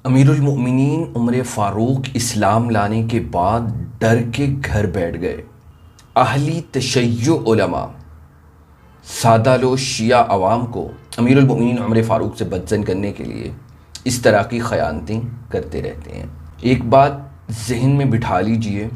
अमीरुल मोमिनीन उमर फ़ारूक इस्लाम लाने के बाद डर के घर बैठ गए। अहली तशय्यो उलमा सादालो शिया अवाम को अमीरुल मोमिनीन उमर फ़ारूक से बदज़न करने के लिए इस तरह की ख़यानतें करते रहते हैं। एक बात जहन में बिठा लीजिए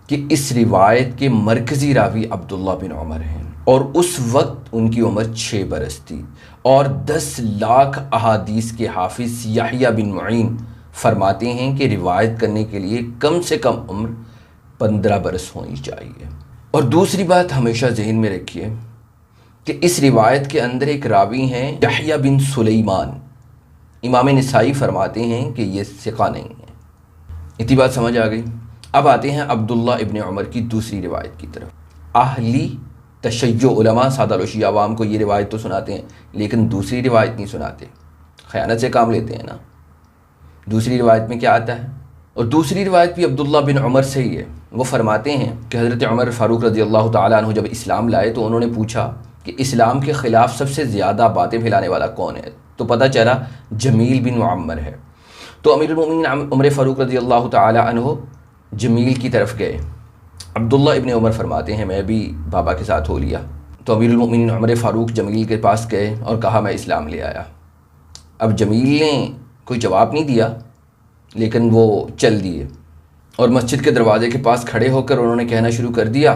कि इस रिवायत के मरकज़ी रावी अब्दुल्ला बिन उमर हैं और उस वक्त उनकी उम्र 6 बरस थी और 10 लाख अहादीस के हाफिज़ याहिया बिन मुईन फरमाते हैं कि रिवायत करने के लिए कम से कम उम्र 15 बरस होनी चाहिए। और दूसरी बात हमेशा जहन में रखिए कि इस रिवायत के अंदर एक रावी हैं याहिया बिन सुलेमान। इमाम निसाई फरमाते हैं कि ये सिका नहीं है। इतनी बात समझ आ गई। अब आते हैं अब्दुल्ला इब्न उमर की दूसरी रिवायत की तरफ। अहली तशय्यो उलमा सादा शिया अवाम को ये रिवायत तो सुनाते हैं लेकिन दूसरी रिवायत नहीं सुनाते, ख़यानत से काम लेते हैं ना। दूसरी रिवायत में क्या आता है? और दूसरी रिवायत भी अब्दुल्ला बिन उमर से ही है। वो फरमाते हैं कि हज़रत उमर फ़ारूक रज़ी अल्लाह तआला अन्हु जब इस्लाम लाए तो उन्होंने पूछा कि इस्लाम के ख़िलाफ़ सबसे ज़्यादा बातें फैलाने वाला कौन है, तो पता चला जमील बिन मुअम्मर है। तो अमीरुल मोमिनीन उमर फ़ारूक रज़ी अल्लाह तआला अन्हु जमील की तरफ गए। अब्दुल्ला इब्न उमर फरमाते हैं मैं भी बाबा के साथ हो लिया। तो अमीरुल मोमिनीन उमर फ़ारूक जमील के पास गए और कहा मैं इस्लाम ले आया। अब जमील ने कोई जवाब नहीं दिया लेकिन वो चल दिए और मस्जिद के दरवाज़े के पास खड़े होकर उन्होंने कहना शुरू कर दिया,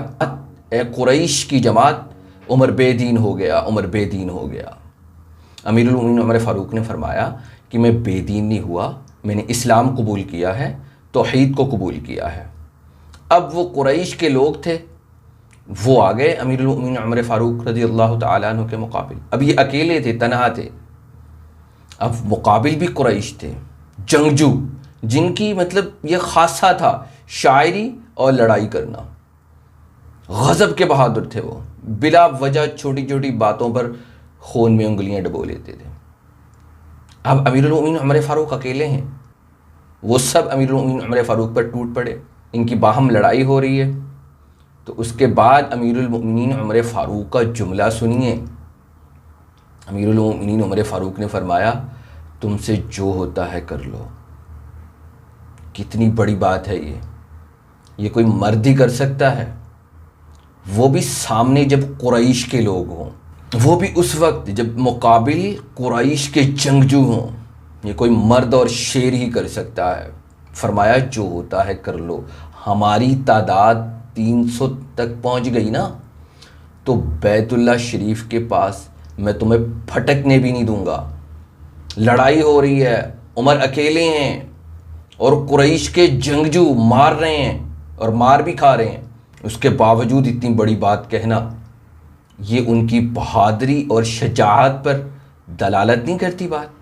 ए कुरैश की जमात, उमर बेदीन हो गया, उमर बेदीन हो गया। अमीरुल मोमिनीन उमर फ़ारूक ने फरमाया कि मैं बेदीन नहीं हुआ, मैंने इस्लाम कबूल किया है, तौहीद को कबूल किया है। अब वो कुरैश के लोग थे, वो आ गए अमीरुल मोमिनीन उमर फ़ारूक रज़ी अल्लाह तआला अन्हु के मुकाबिल। अब ये अकेले थे, तनहा थे। अब मुकाबिल भी कुरैश थे, जंगजू, जिनकी मतलब ये खासा था शायरी और लड़ाई करना। गज़ब के बहादुर थे वो, बिला वजह छोटी छोटी बातों पर खून में उंगलियां डबो लेते थे। अब अमीरुल मोमिनीन उमर फ़ारूक अकेले हैं, वो सब अमीरुल मोमिनीन उमर फ़ारूक पर टूट पड़े। इनकी बाहम लड़ाई हो रही है। तो उसके बाद अमीरुल मोमिनीन उमर फ़ारूक का जुमला सुनिए। अमीरुल मोमिनीन उमर फ़ारूक ने फरमाया, तुमसे जो होता है कर लो। कितनी बड़ी बात है ये कोई मर्द ही कर सकता है, वो भी सामने जब कुरैश के लोग हों, वो भी उस वक्त जब मुकाबिल कुरैश के जंगजू हों। ये कोई मर्द और शेर ही कर सकता है। फरमाया जो होता है कर लो। हमारी तादाद 300 तक पहुंच गई ना तो बैतुल्ला शरीफ के पास मैं तुम्हें फटकने भी नहीं दूंगा। लड़ाई हो रही है, उमर अकेले हैं और कुरैश के जंगजू मार रहे हैं और मार भी खा रहे हैं। उसके बावजूद इतनी बड़ी बात कहना, ये उनकी बहादुरी और शजाअत पर दलालत नहीं करती बात?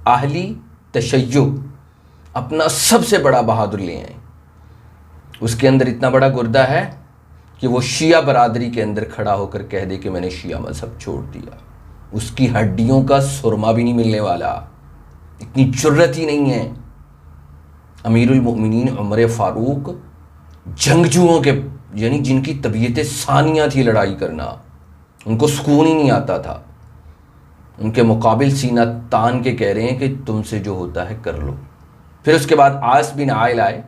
अहली तशय्यो अपना सबसे बड़ा बहादुर ले आए, उसके अंदर इतना बड़ा गुर्दा है कि वो शिया बरादरी के अंदर खड़ा होकर कह दे कि मैंने शिया मज़हब छोड़ दिया। उसकी हड्डियों का सुरमा भी नहीं मिलने वाला, इतनी जुर्रत ही नहीं है। अमीरुल मोमिनीन उमर फ़ारूक जंगजुओं के, यानी जिनकी तबीयतें सानिया थी लड़ाई करना, उनको सुकून ही नहीं आता था, उनके मुकाबिल सीना तान के कह रहे हैं कि तुमसे जो होता है कर लो। फिर उसके बाद आस बिन आइल आए।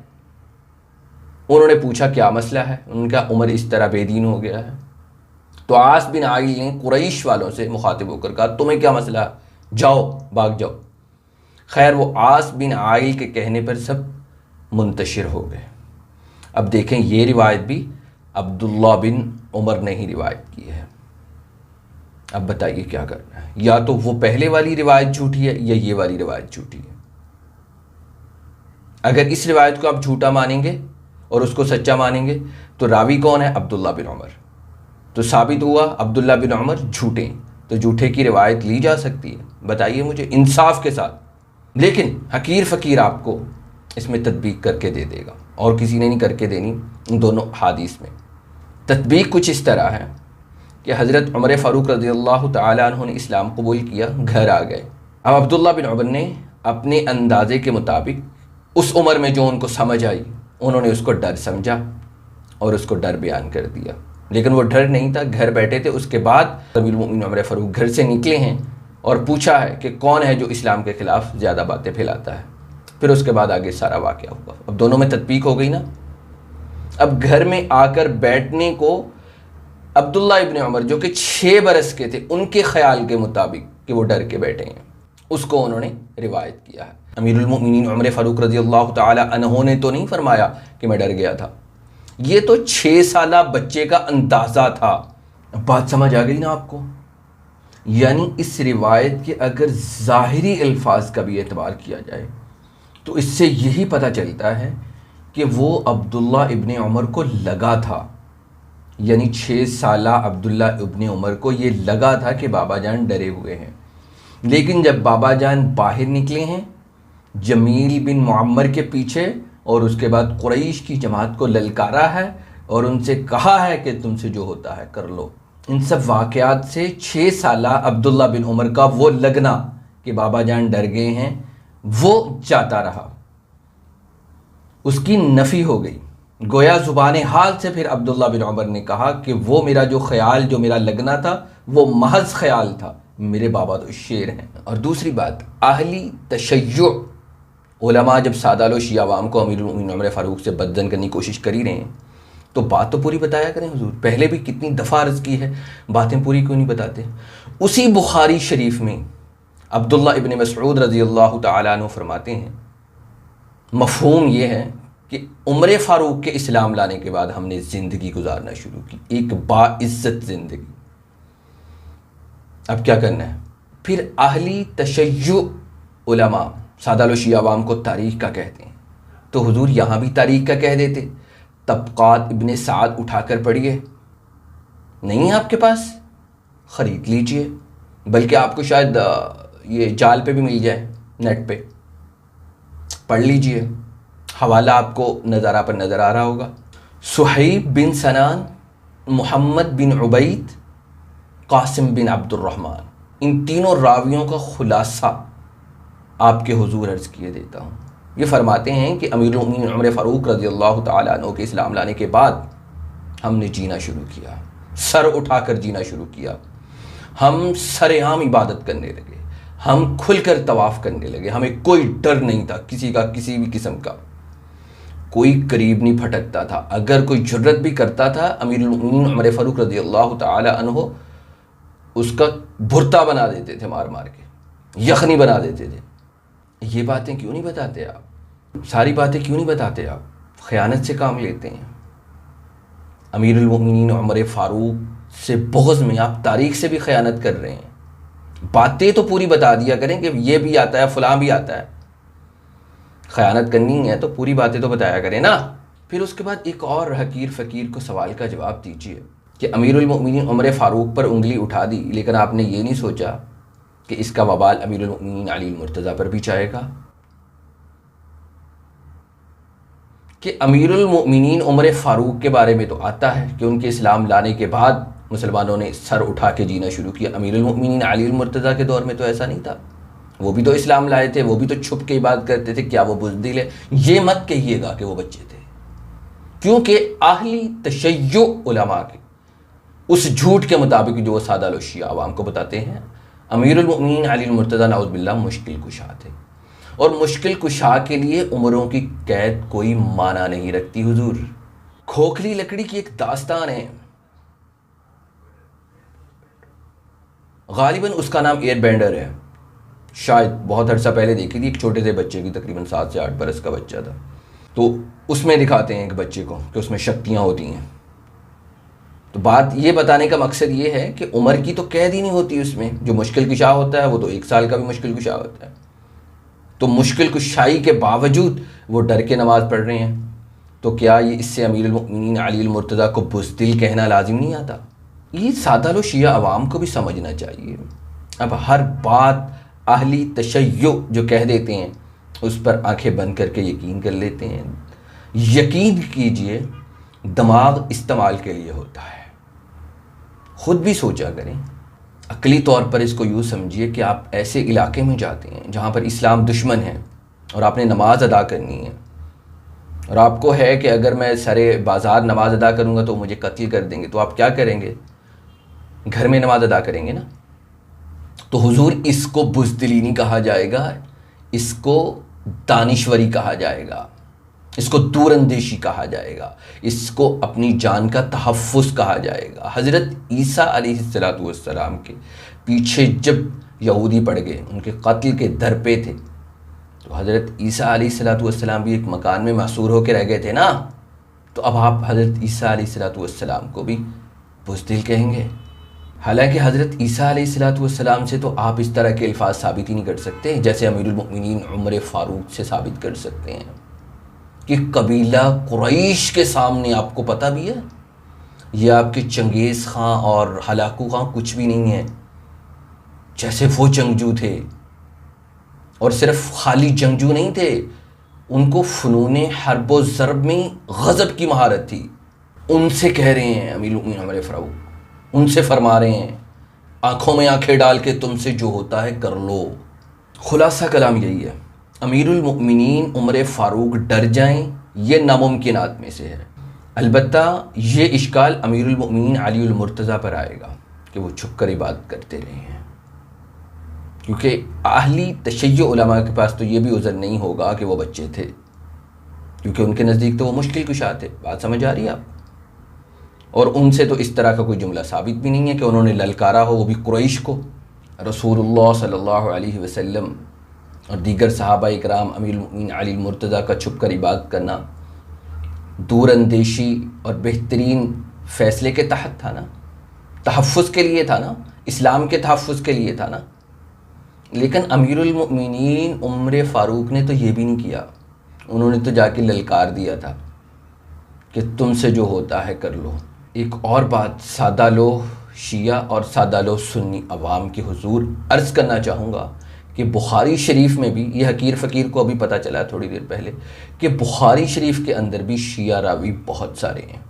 उन्होंने पूछा क्या मसला है? उनका उमर इस तरह बेदीन हो गया है। तो आस बिन आइल ने कुरैश वालों से मुखातिब होकर कहा, तुम्हें क्या मसला है, जाओ भाग जाओ। खैर वो आस बिन आइल के कहने पर सब मुंतशिर हो गए। अब देखें ये रिवायत भी अब्दुल्ला बिन उमर ने ही रिवायत की है। अब बताइए क्या करना है? या तो वो पहले वाली रिवायत झूठी है या ये वाली रिवायत झूठी है। अगर इस रिवायत को आप झूठा मानेंगे और उसको सच्चा मानेंगे तो रावी कौन है? अब्दुल्ला बिन उमर। तो साबित हुआ अब्दुल्ला बिन उमर झूठे, तो झूठे की रिवायत ली जा सकती है? बताइए मुझे इंसाफ के साथ। लेकिन हकीर फ़कीर आपको इसमें तदबीक करके दे देगा और किसी ने नहीं करके देनी। इन दोनों हादीस में तदबीक कुछ इस तरह है कि हज़रत उमर फ़ारूक रज़ी अल्लाह तआला अन्हु ने इस्लाम कबूल किया, घर आ गए। अब अब्दुल्ला बिन उमर ने अपने अंदाजे के मुताबिक उस उम्र में जो उनको समझ आई उन्होंने उसको डर समझा और उसको डर बयान कर दिया। लेकिन वो डर नहीं था, घर बैठे थे। उसके बाद अमीरुल मोमिनीन उमर फ़ारूक घर से निकले हैं और पूछा है कि कौन है जो इस्लाम के ख़िलाफ़ ज़्यादा बातें फैलाता है। फिर उसके बाद आगे सारा वाक़या हुआ। अब दोनों में तत्बीक हो गई ना। अब घर में आकर बैठने को अब्दुल्ला इब्ने उमर जो कि 6 बरस के थे, उनके ख्याल के मुताबिक कि वो डर के बैठे हैं, उसको उन्होंने रिवायत किया है। अमीरुल मोमिनीन उमर फ़ारूक रज़ियल्लाहु ताला अन्हु ने तो नहीं फरमाया कि मैं डर गया था, ये तो 6 साला बच्चे का अंदाज़ा था। अब बात समझ आ गई ना आपको। यानी इस रिवायत के अगर ज़ाहिरी अल्फाज का भी एतबार किया जाए तो इससे यही पता चलता है कि वो अब्दुल्ला इब्ने उमर को लगा था, यानी 6 साला अब्दुल्ला इब्ने उमर को ये लगा था कि बाबा जान डरे हुए हैं। लेकिन जब बाबा जान बाहर निकले हैं जमील बिन मुअम्मर के पीछे और उसके बाद कुरैश की जमात को ललकारा है और उनसे कहा है कि तुमसे जो होता है कर लो, इन सब वाक़यात से 6 साला अब्दुल्ला बिन उमर का वो लगना कि बाबा जान डर गए हैं वो जाता रहा, उसकी नफ़ी हो गई। गोया ज़ुबान हाल से फिर अब्दुल्ला बिन उमर ने कहा कि वो मेरा जो ख्याल, जो मेरा लगना था वो महज ख्याल था, मेरे बाबा तो शेर हैं। और दूसरी बात, अहली तशय्युअ उलमा जब सादा शिया अवाम को अमीरुल मोमिनीन उमर फ़ारूक से बदजन करने की कोशिश कर ही रहे हैं तो बात तो पूरी बताया करें हुजूर। पहले भी कितनी दफ़ा अर्ज़ की है, बातें पूरी क्यों नहीं बताते। उसी बुखारी शरीफ में अब्दुल्ला इब्ने मसऊद रज़ियल्लाहु ताला अन्हु फरमाते हैं, मफ़हूम ये है कि उमर फ़ारूक के इस्लाम लाने के बाद हमने ज़िंदगी गुजारना शुरू की, एक बाइज़्ज़त ज़िंदगी। अब क्या करना है फिर। अहली तशय्युअ उलमा सादा शिया अवाम को तारीख़ का कहते हैं, तो हुजूर यहाँ भी तारीख़ का कह देते। तबक़ात इब्ने साद उठाकर पढ़िए, नहीं है आपके पास ख़रीद लीजिए, बल्कि आपको शायद ये जाल पे भी मिल जाए, नेट पे पढ़ लीजिए, हवाला आपको नज़ारा पर नज़र आ रहा होगा। सुहैब बिन सनान, मोहम्मद बिन उबैद, कासिम बिन अब्दुर्रहमान, इन तीनों रावियों का खुलासा आपके हुजूर अर्ज़ किए देता हूँ। ये फरमाते हैं कि अमीरुल मोमिनीन उमर फ़ारूक रज़ियल्लाहु ताला अन्हु के इस्लाम लाने के बाद हमने जीना शुरू किया, सर उठाकर जीना शुरू किया, हम सरेआम इबादत करने लगे, हम खुलकर तवाफ़ करने लगे, हमें कोई डर नहीं था किसी का, किसी भी किस्म का, कोई करीब नहीं फटकता था। अगर कोई जुर्रत भी करता था अमीरुल मोमिनीन उमर फ़ारूक रज़ियल्लाहु ताला अन्हु उसका भुर्ता बना देते थे, मार मार के यखनी बना देते थे। ये बातें क्यों नहीं बताते आप, सारी बातें क्यों नहीं बताते आप, ख़यानत से काम लेते हैं। अमीरुल मोमिनीन उमर फ़ारूक से बुग़्ज़ में आप तारीख़ से भी ख़यानत कर रहे हैं। बातें तो पूरी बता दिया करें कि ये भी आता है फ़लाँ भी आता है, ख़यानत करनी है तो पूरी बातें तो बताया करें ना। फिर उसके बाद एक और हकीर फ़कीर को सवाल का जवाब दीजिए कि अमीरुल मोमिनीन उमर फ़ारूक पर उंगली उठा दी, लेकिन आपने ये नहीं सोचा कि इसका वबाल अमीरुल मोमिनीन अली मुर्तज़ा पर भी जाएगा, कि अमीरुल मोमिनीन उमर फ़ारूक के बारे में तो आता है कि उनके इस्लाम लाने के बाद मुसलमानों ने सर उठा के जीना शुरू किया। अमीरुल मोमिनीन अली मुर्तज़ा के दौर में तो ऐसा नहीं था, वो भी तो इस्लाम लाए थे, वो भी तो छुप के इबादत करते थे। क्या वो बुज़दिल है? ये मत कहिएगा कि वो बच्चे थे, क्योंकि अहली तशय्युअ उलमा के उस झूठ के मुताबिक जो वो सादा शिया अवाम को बताते हैं, अमीरुल मोमिनीन अली मुर्तज़ा नाउज़ बिल्लाह मुश्किल कुशा थे, और मुश्किल कुशा के लिए उम्रों की कैद कोई माना नहीं रखती हुजूर। खोखली लकड़ी की एक दास्तान है, गालिबन उसका नाम एयरबेंडर है, शायद बहुत अरसा पहले देखी थी, एक छोटे से बच्चे की, तकरीबन 7 से 8 बरस का बच्चा था। तो उसमें दिखाते हैं एक बच्चे को कि उसमें शक्तियाँ होती हैं। तो बात ये बताने का मकसद ये है कि उम्र की तो कैद ही नहीं होती उसमें, जो मुश्किल कुशा होता है वो तो 1 साल का भी मुश्किल कुशा होता है। तो मुश्किल कुशाई के बावजूद वो डर के नमाज़ पढ़ रहे हैं, तो क्या ये इससे अमीरुल मोमिनीन अली मुर्तज़ा को बुज़दिल कहना लाजिम नहीं आता? ये सादा शिया अवाम को भी समझना चाहिए। अब हर बात अहली तशय्युअ जो कह देते हैं उस पर आंखें बंद करके यकीन कर लेते हैं। यकीन कीजिए दिमाग इस्तेमाल के लिए होता है, ख़ुद भी सोचा करें। अक़ली तौर पर इसको यूँ समझिए कि आप ऐसे इलाके में जाते हैं जहाँ पर इस्लाम दुश्मन है और आपने नमाज़ अदा करनी है, और आपको है कि अगर मैं सारे बाज़ार नमाज़ अदा करूँगा तो मुझे कत्ल कर देंगे, तो आप क्या करेंगे? घर में नमाज़ अदा करेंगे ना। तो हुजूर इसको बुज़दिली नहीं कहा जाएगा, इसको दानिशवरी कहा जाएगा, इसको दूरंदेशी कहा जाएगा, इसको अपनी जान का तहफ़्फ़ुज़ कहा जाएगा। हज़रत ईसा अलैहिस्सलातु वस्सलाम के पीछे जब यहूदी पड़ गए, उनके कत्ल के दर पे थे, तो हज़रत ईसा अलैहिस्सलातु वस्सलाम भी एक मकान में महसूर होकर रह गए थे ना। तो अब आप हज़रत ईसा अलैहिस्सलातु वस्सलाम को भी बुज़दिल कहेंगे। हालांकि हज़रत ईसा अलैहिस्सलातु वस्सलाम से तो आप इस तरह के अल्फाज साबित ही नहीं कर सकते, जैसे अमीरुल मोमिनीन उमर फ़ारूक से साबित कर सकते हैं कि कबीला कुरैश के सामने, आपको पता भी है, ये आपके चंगेज़ ख़ां और हलाकू ख़ां कुछ भी नहीं है। जैसे वो जंगजू थे, और सिर्फ खाली जंगजू नहीं थे, उनको फ़नूने हर्ब व ज़र्ब में गज़ब की महारत थी। उनसे कह रहे हैं अमीरुल मोमिनीन उमर फ़ारूक, उनसे फरमा रहे हैं, आँखों में आँखें डाल के तुमसे जो होता है कर लो। खुलासा कलाम यही है, अमीरुल मोमिनीन उमर फ़ारूक डर जाएं, ये नामुमकिनात में से है। अलबत्ता ये इश्काल अमीरुल मोमिनीन अलीउल मुर्तज़ा पर आएगा कि वो छुप कर इबादत करते रहे हैं, क्योंकि अहली तशय्युअ उलमा के पास तो ये भी उज़र नहीं होगा कि वो बच्चे थे, क्योंकि उनके नज़दीक तो वो मुश्किल कुशा थे। बात समझ आ रही है आपको? और उनसे तो इस तरह का कोई जुमला साबित भी नहीं है कि उन्होंने ललकारा हो, वो भी कुरैश को। रसूलुल्लाह सल्लल्लाहु अलैहि वसल्लम और दीगर सहाबा इकराम अमीरुल मोमिनीन अली मुर्तज़ा का छुप कर इबादत करना दूरअंदेशी और बेहतरीन फ़ैसले के तहत था ना, तहफ़्फ़ुज़ के लिए था ना, इस्लाम के तहफ़्फ़ुज़ के लिए था ना। लेकिन अमीरुल मोमिनीन उमर फ़ारूक ने तो ये भी नहीं किया, उन्होंने तो जाके ललकार दिया था कि तुमसे जो होता है कर लो। एक और बात सादा लो शिया और सादा लो सुन्नी अवाम के हुजूर अर्ज़ करना चाहूँगा कि बुखारी शरीफ में भी, ये हकीर फ़कीर को अभी पता चला थोड़ी देर पहले, कि बुखारी शरीफ के अंदर भी शिया रावी बहुत सारे हैं।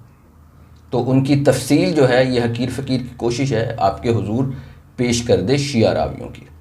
तो उनकी तफसील जो है, ये हकीर फ़कीर की कोशिश है आपके हुजूर पेश कर दे शिया रावियों की।